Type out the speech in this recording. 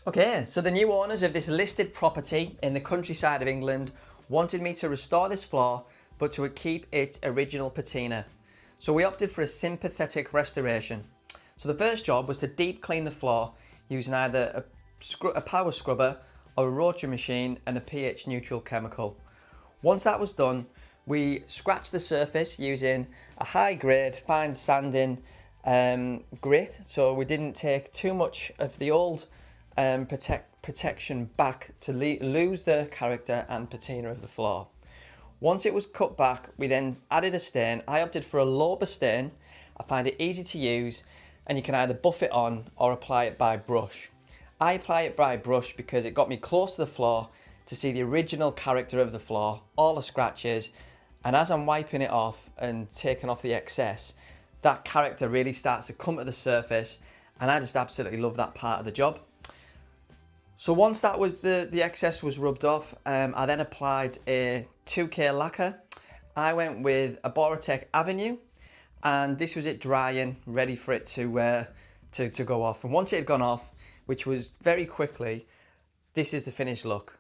Okay, so the new owners of this listed property in the countryside of England wanted me to restore this floor, but to keep its original patina. So we opted for a sympathetic restoration. So the first job was to deep clean the floor using either a power scrubber or a rotary machine and a pH neutral chemical. Once that was done, we scratched the surface using a high grade fine sanding grit, so we didn't take too much of the old protection back to lose the character and patina of the floor. Once it was cut back, we then added a stain. I opted for a Lauber stain. I find it easy to use, and you can either buff it on or apply it by brush. I apply it by brush because it got me close to the floor to see the original character of the floor, all the scratches, and as I'm wiping it off and taking off the excess, that character really starts to come to the surface, and I just absolutely love that part of the job. So once that was the excess was rubbed off, I then applied a 2K lacquer. I went with a Boratec Avenue, and this was it drying, ready for it to go off. And once it had gone off, which was very quickly, this is the finished look.